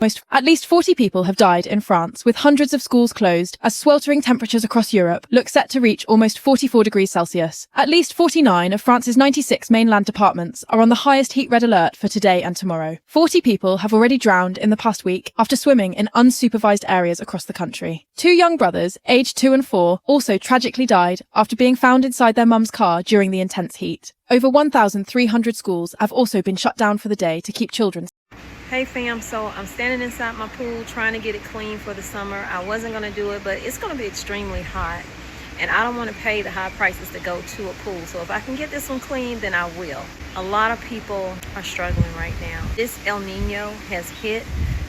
At least 40 people have died in France, with hundreds of schools closed, as sweltering temperatures across Europe look set to reach almost 44 degrees Celsius. At least 49 of France's 96 mainland departments are on the highest heat red alert for today and tomorrow. 40 people have already drowned in the past week after swimming in unsupervised areas across the country. Two young brothers, aged 2 and 4, also tragically died after being found inside their mum's car during the intense heat. Over 1,300 schools have also been shut down for the day to keep children. Hey fam, so I'm standing inside my pool trying to get it clean for the summer. I wasn't going to do it, but it's going to be extremely hot and I don't want to pay the high prices to go to a pool. So if I can get this one clean, then I will. A lot of people are struggling right now. This El Nino has hit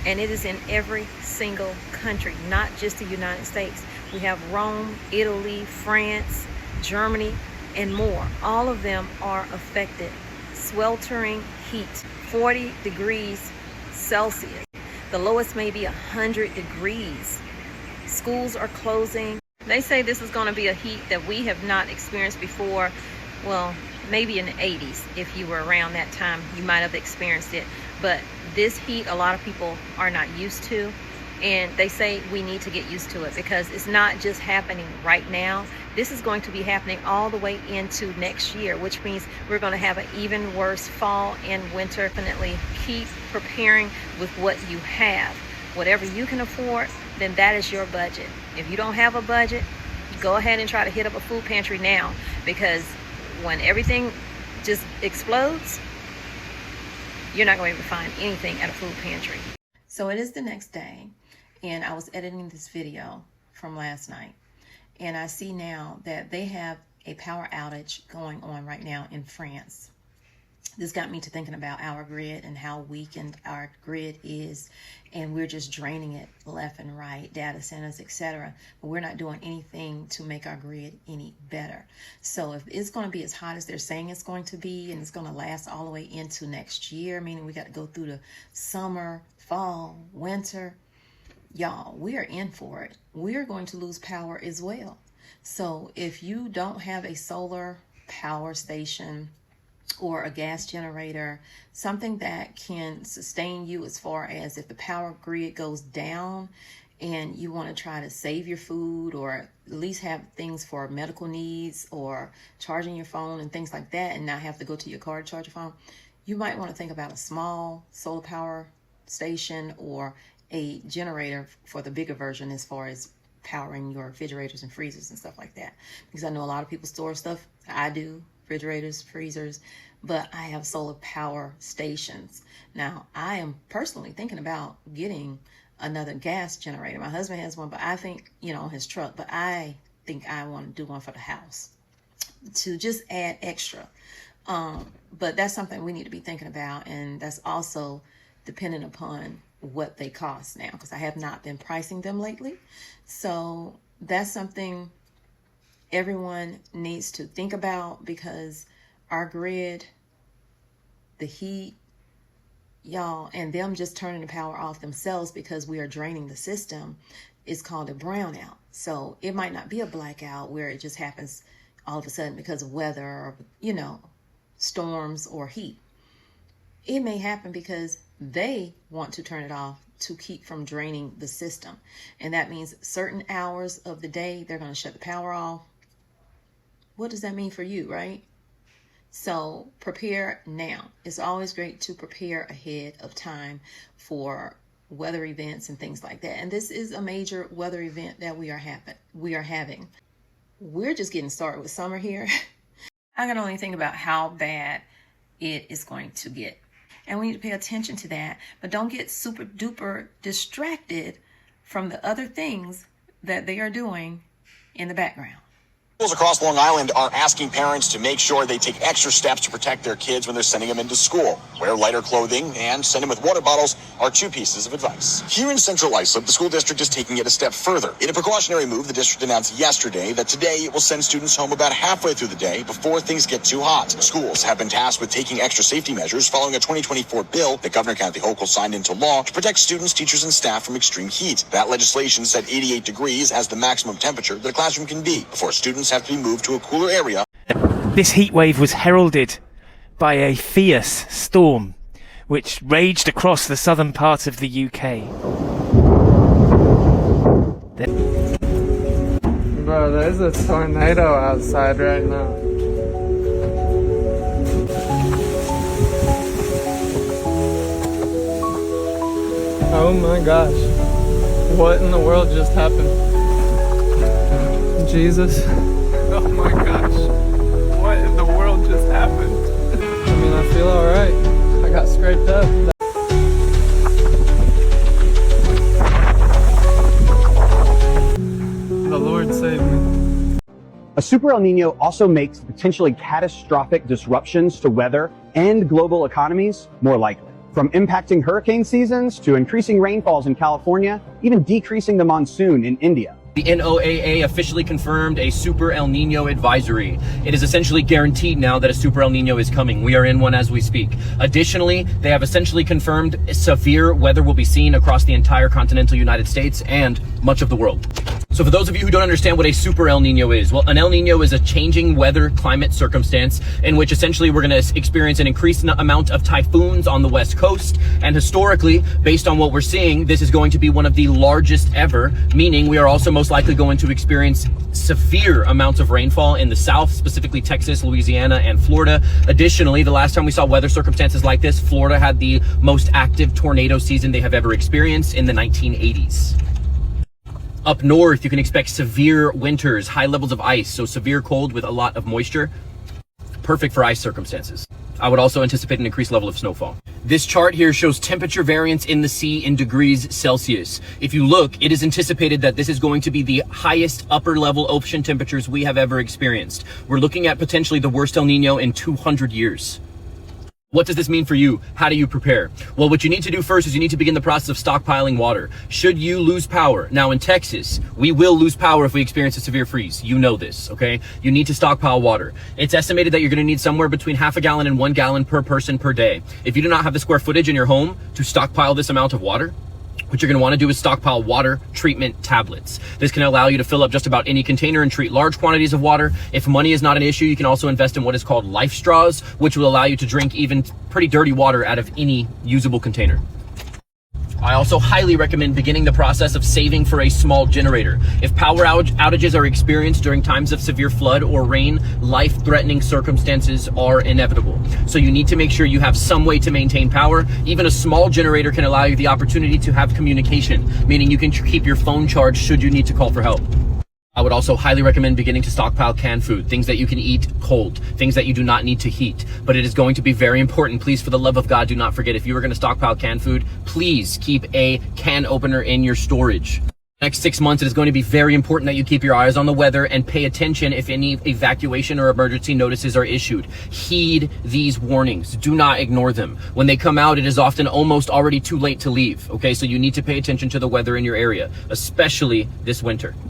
and it is in every single country, not just the United States. We have Rome, Italy, France, Germany, and more. All of them are affected. Sweltering heat, 40 degrees Celsius. The lowest may be 100 degrees. Schools are closing. They say this is going to be a heat that we have not experienced before. Well, maybe in the 80s, if you were around that time, you might have experienced it. But this heat, a lot of people are not used to. And they say we need to get used to it because it's not just happening right now. This is going to be happening all the way into next year, which means we're going to have an even worse fall and winter. Definitely keep preparing with what you have. Whatever you can afford, then that is your budget. If you don't have a budget, go ahead and try to hit up a food pantry now, because when everything just explodes, you're not going to be able to find anything at a food pantry. So it is the next day. And I was editing this video from last night, and I see now that they have a power outage going on right now in France. This got me to thinking about our grid and how weakened our grid is, and we're just draining it left and right, data centers, etc. But we're not doing anything to make our grid any better. So if it's going to be as hot as they're saying it's going to be, and it's going to last all the way into next year, meaning we got to go through the summer, fall, winter, y'all, we are in for it. We're going to lose power as well. So if you don't have a solar power station or a gas generator, something that can sustain you as far as if the power grid goes down and you want to try to save your food or at least have things for medical needs or charging your phone and things like that and not have to go to your car to charge your phone, you might want to think about a small solar power station or a generator for the bigger version as far as powering your refrigerators and freezers and stuff like that. Because I know a lot of people store stuff. I do, refrigerators, freezers, but I have solar power stations. Now, I am personally thinking about getting another gas generator. My husband has one, but I think, his truck, but I think I want to do one for the house to just add extra. But that's something we need to be thinking about, and that's also dependent upon what they cost now, because I have not been pricing them lately. So that's something everyone needs to think about, because our grid, the heat, y'all, and them just turning the power off themselves because we are draining the system is called a brownout. So it might not be a blackout where it just happens all of a sudden because of weather or, storms or heat. It may happen because they want to turn it off to keep from draining the system. And that means certain hours of the day, they're going to shut the power off. What does that mean for you, right? So prepare now. It's always great to prepare ahead of time for weather events and things like that. And this is a major weather event that we are having. We're just getting started with summer here. I can only think about how bad it is going to get. And we need to pay attention to that, but don't get super duper distracted from the other things that they are doing in the background. Schools across Long Island are asking parents to make sure they take extra steps to protect their kids when they're sending them into school. Wear lighter clothing and send them with water bottles are two pieces of advice. Here in Central Islip, the school district is taking it a step further. In a precautionary move, the district announced yesterday that today it will send students home about halfway through the day before things get too hot. Schools have been tasked with taking extra safety measures following a 2024 bill that Governor Kathy Hochul signed into law to protect students, teachers, and staff from extreme heat. That legislation set 88 degrees as the maximum temperature that a classroom can be before students have to be moved to a cooler area. This heat wave was heralded by a fierce storm, which raged across the southern part of the UK. Bro, there's a tornado outside right now. Oh my gosh. What in the world just happened? Jesus. Oh my gosh. What in the world just happened? I mean, I feel alright. I got scraped up. The Lord saved me. A super El Nino also makes potentially catastrophic disruptions to weather and global economies more likely. From impacting hurricane seasons to increasing rainfalls in California, even decreasing the monsoon in India. The NOAA officially confirmed a Super El Nino advisory. It is essentially guaranteed now that a Super El Nino is coming. We are in one as we speak. Additionally, they have essentially confirmed severe weather will be seen across the entire continental United States and much of the world. So for those of you who don't understand what a Super El Nino is, well, an El Nino is a changing weather climate circumstance in which essentially we're going to experience an increased amount of typhoons on the West Coast. And historically, based on what we're seeing, this is going to be one of the largest ever, meaning we are also most likely going to experience severe amounts of rainfall in the South, specifically Texas, Louisiana, and Florida. Additionally, the last time we saw weather circumstances like this, Florida had the most active tornado season they have ever experienced in the 1980s. Up north, you can expect severe winters, high levels of ice, so severe cold with a lot of moisture. Perfect for ice circumstances. I would also anticipate an increased level of snowfall. This chart here shows temperature variance in the sea in degrees Celsius. If you look, it is anticipated that this is going to be the highest upper level ocean temperatures we have ever experienced. We're looking at potentially the worst El Nino in 200 years. What does this mean for you? How do you prepare? Well, what you need to do first is you need to begin the process of stockpiling water. Should you lose power? Now in Texas, we will lose power if we experience a severe freeze. You know this, okay? You need to stockpile water. It's estimated that you're gonna need somewhere between half a gallon and 1 gallon per person per day. If you do not have the square footage in your home to stockpile this amount of water, what you're going to want to do is stockpile water treatment tablets. This can allow you to fill up just about any container and treat large quantities of water. If money is not an issue, you can also invest in what is called life straws, which will allow you to drink even pretty dirty water out of any usable container. I also highly recommend beginning the process of saving for a small generator. If power outages are experienced during times of severe flood or rain, life-threatening circumstances are inevitable. So you need to make sure you have some way to maintain power. Even a small generator can allow you the opportunity to have communication, meaning you can keep your phone charged should you need to call for help. I would also highly recommend beginning to stockpile canned food, things that you can eat cold, things that you do not need to heat. But it is going to be very important. Please, for the love of God, do not forget, if you are going to stockpile canned food, please keep a can opener in your storage. Next 6 months, it is going to be very important that you keep your eyes on the weather and pay attention if any evacuation or emergency notices are issued. Heed these warnings. Do not ignore them. When they come out, it is often almost already too late to leave. Okay, so you need to pay attention to the weather in your area, especially this winter.